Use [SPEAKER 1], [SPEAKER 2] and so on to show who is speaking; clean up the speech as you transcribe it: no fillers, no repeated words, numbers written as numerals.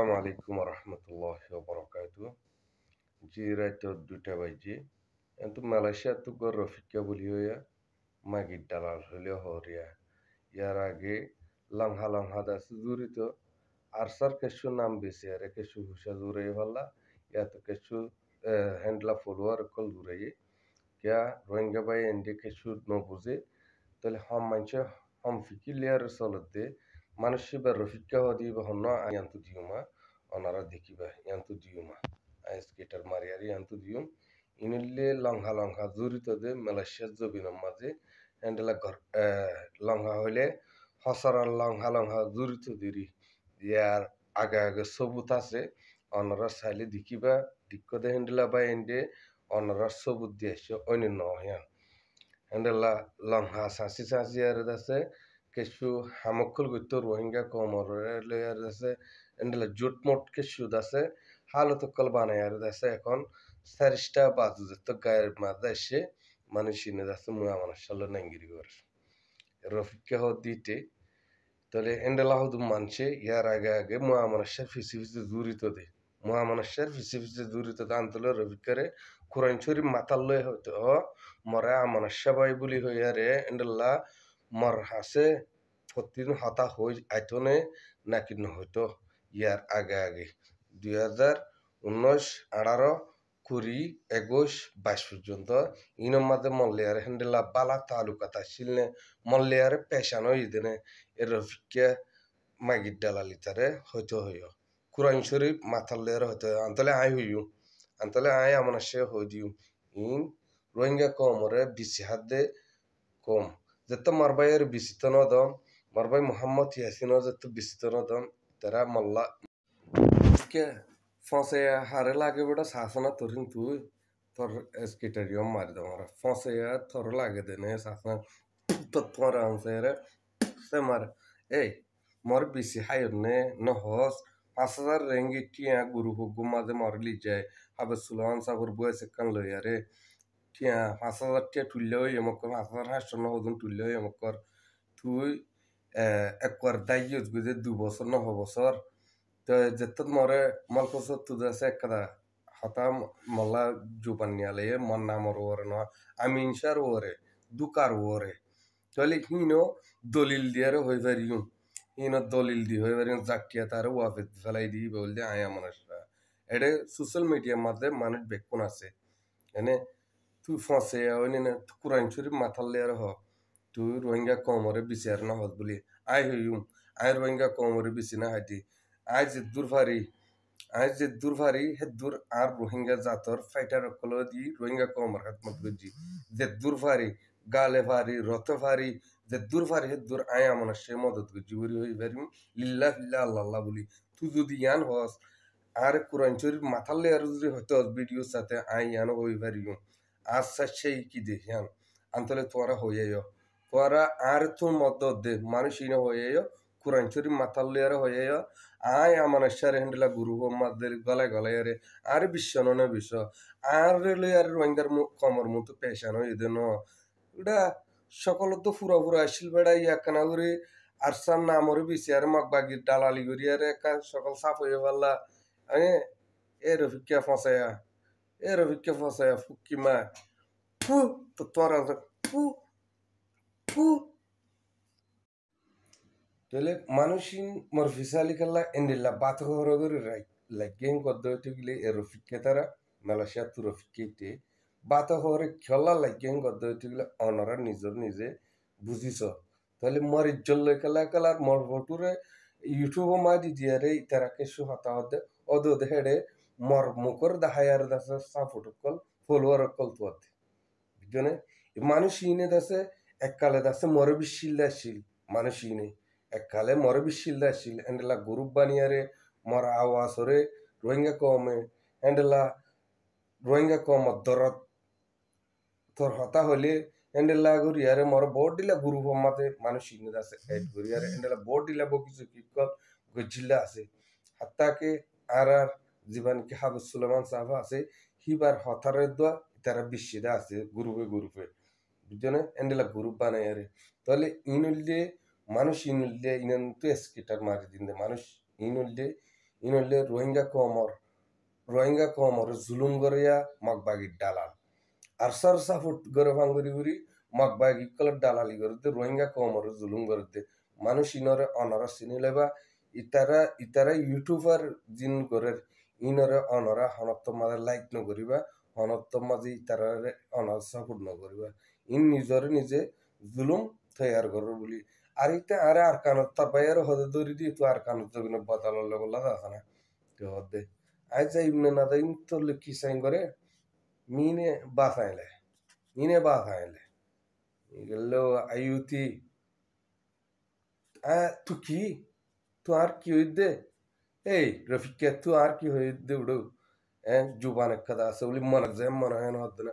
[SPEAKER 1] আসসালামু আলাইকুম রহমতুল্লাহ বরকাত জি রাত 2টা বাজে কিন্তু মালয়েশিয়া তো গর রফিকা বলি হইয়া মাগির দালাল হইলে হরিয়া ইয়ার আগে লংহা লংহা দাস জুড়িত আর স্যার কেসু নাম বেশি আর কেসু হুসা জুড়ে ভাল্লা ইয়া তো কেসু হ্যান্ডলা ফলোয়ার কল জুড়ে क्या रोहिंग्या बाई एंडे केसु न बुझे তাহলে হম মানছে হম ফিকি লেয়ার চলতে মানুষ বা রফিকা হদি বা হন্য ইয়ান্তু দিউমা অনারা দেখিবা ইয়ান্তু দিউমা স্কেটার মারিয়ারি ইয়ান্তু দিউম ইনিলে লংহা লংহা জড়িত দে মালয়েশিয়ার জবিনের মাঝে হ্যান্ডেলা ঘর লংহা হইলে হসরার লংহা লংহা জড়িত দিরি ইয়ার আগে আগে সবুত আছে অনারা চাইলে দেখিবা দিক্ক দে হ্যান্ডেলা বা এন্ডে অনারা সবুত দিয়ে আসছে অন্য নহিয়ান Andela longha sasi sasi aradase keshu hamokkul gutto rohingya komorele aradase andela jutmot keshu dase halotokol banay aradase এখন সারিস্টা বাজু যেত গায়ের মাঝে এসে মানুষিনে যাচ্ছে মুয়া মানুষ সাল্লো নাঙ্গিরি করে রফিককে হো দিতে তাহলে এন্ডেলা হদু মানছে ইয়ার আগে আগে মুয়া মানুষের ফিসি ফিসি জুড়িত দে মুয়া মানুষের ফিসি ফিসি জুড়িত দে আন্তলে রফিকারে কোরআন শরীফ মাতাল লয়ে হইতো মরে মানুষ্য বাই বলি হইয়া রে এন্ডেলা মর হাসে প্রতিদিন হতা হই আইতনে নাকি নহইতো ইয়ার আগে আগে 2019 18 20 21 22 পর্যন্ত ইনর মাঝে মল্লিয়ার হ্যান্ডেলা বালা তালুকাতা শিলনে মল্লিয়ারে পেশানো ইদেনে এর রফিকে মাগির ডালালি তারে হইতো হইও কুরআন শরীফ মাথার লেয়ার হইতো আন্তলে আই হইও আন্তলে আই আমার সে হই দিও ইন রোহিঙ্গা কমরে বিসি হাত দে কম যেত মারবাইয়ের বিসিত নদম মারবাই মোহাম্মদ ইয়াসিন যেত বিসিত নদম তারা মল্লা কে ফসে হারে লাগে বেটা শাসনা তোরিন তুই তোর স্কেটারিয়াম মারি দমারা ফসে তোর লাগে দেনে শাসনা তো তোমার আনসারে সে মার এই মর বিসি হাইর নে নহস 5,000 রেঙ্গি টিয়া গুরু হুগু মাঝে মরলি যায় হাবে সুলহান সাগর বয়সে কান লইয়ারে টিয়া 5,000 টিয়া তুললেও এমকর 5,500 নহদুন তুললেও এমকর তুই একবার দায়িত্ব বুঝে 2 বছর নহ বছর তো যেত মরে মলকসত তুই আছে একটা হতা মল্লা জুবানিয়ালে মন নামর ওরে ন আমি ইনসার ওরে দুকার ওরে তাহলে হিনো দলিল দিয়ারে হয়ে পারিও হিনো দলিল দি হয়ে পারিও জাকিয়া তার ওয়াফে ফেলাই দি বলতে আয়া মানুষরা এটা সোশ্যাল মিডিয়ার মধ্যে মানুষ বেকুন আছে এনে তুই ফসে ওই না কোরআন শরীফ মাথার লেয়ার হ তুই রোহিঙ্গা কমরে বিচার না হত বলি আই হইম আই রোহিঙ্গা কমরে বিছি না হাইতি আই যে দুরফারি আই যে দুরফারি হে দূর আর রোহিঙ্গা জাতর ফাইটার কল দি রোহিঙ্গা কমর খাতমত গজি যে দুরফারি গালে ফারি রত ফারি যে দুরফারি হে দূর আই আমনা সে মদত গজি বরি হই পারিম লিল্লাহ লিল্লাহ আল্লাহ আল্লাহ বলি তুই যদি ইয়ান হস আর কোরআন শরীফ মাথার লেয়ার যদি হয়তো ভিডিওর সাথে আই ইয়ানো হই পারিম আচ্ছা সেই কি দেখিয়ান আন্তলে তোরা হয়ে তোরা আর তোর মদত দে মানুষ ইনে হয়ে কোরআন শরীফ মাথার লেয়ার হয়ে আয় আমার সারে হেন্ডেলা গুরু মাদের গলায় গলায় রে আর বিশ্ব নয় বিশ্ব আর লেয়ার রোহিঙ্গার কমর মতো পেশানো এদের ন ওটা সকল তো ফুরা ফুরা আসছিল বেড়া ইয়াকানা করে আর সার নামরে বেশি আর মাক বাগির দালালি করি আর একা সকল সাফ হয়ে পারলা এ রফিকা ফসায়া এ রফিকা ফসায়া ফুকি মা ফু তো তোরা ফু ফু তাহলে মানুষই মোর ফিসালি খেলা এন্ডিল্লা বাত হরগরি লাগেন গদ্দ হইতে গেলে এ রফিকে তারা মালয়েশিয়া তু রফিকেতে বাত হরে খেলা লাগেন গদ্দ হইতে গেলে অনরা নিজর নিজে বুঝিছ তাহলে মোর ইজ্জল লই খেলা খেলার মোর ফটোরে ইউটিউব মা দি দিয়ারে তারা কেসু হতা হতে অদো দেহেড়ে মোর মুখর দাহায়ার দাসে সা ফটো কল ফলোয়ার কল তুয়াতে বুঝনে মানুষ ইনে দাসে এককালে দাসে মরে বিশিল মানুষ ইনে এককালে মরে বিশিল এন্ডেলা গ্রুপ বানিয়ারে মর আওয়াজ হরে রোহিঙ্গা কমে এন্ডেলা রোহিঙ্গা কম দরদ তোর হতা হলে এন্ডেলা গরিয়ারে মর বোর্ড দিলা গ্রুপ মাতে মানুষ ইনে দাসে এড গরিয়ারে এন্ডেলা বোর্ড দিলা বকিছু কিকল গজিল্লা আছে হাত্তাকে আর জীবন কি হাবুস সুলেমান সাহেব আছে হিবার হতারে দোয়া তারা বিশ্বদা আছে গ্রুপে বুঝছো এন্ডেলা গ্রুপ বানায় রে তাহলে ইনুল্লে মানুষ ইনুল্লে ইনান তো স্কেটার মারি দিন মানুষ ইনুল্লে ইনলে রোহিঙ্গা কমর জুলুম করিয়া মগবাগির দালাল আরসার সাপোর্ট করে ভাঙ্গুরি গুরি মগবাগি কলর দালালি করতে রোহিঙ্গা কমর জুলুম করতে মানুষ ইনরে অনরা চিনিলে বা ইতারা ইউটিউবার জিন করে ইনরে অনরা হনত মাঝে লাইক নকরিবা হনত মাঝে ইতারারে অনার সাপোর্ট নকরিবা ইন নিজরে নিজে জুলুম তৈয়ার করর বলি আর ইতে আরে আর কানত তার বাইরে হদে দৌড়ি দিয়ে তো আর কানত জবিন বদলালে বললা আছে না তো হদে আই যাই ইমনে না যাই তো কি সাইন করে মিনে বাসাইলে বাসাইলে গেলো আইউতি তু কি তু আর কি হইদে এই রফিকে তু আর কি হইদে উড়ো জুবান একটা আছে বলি মনে যায় মনে হয় না হদ্দ না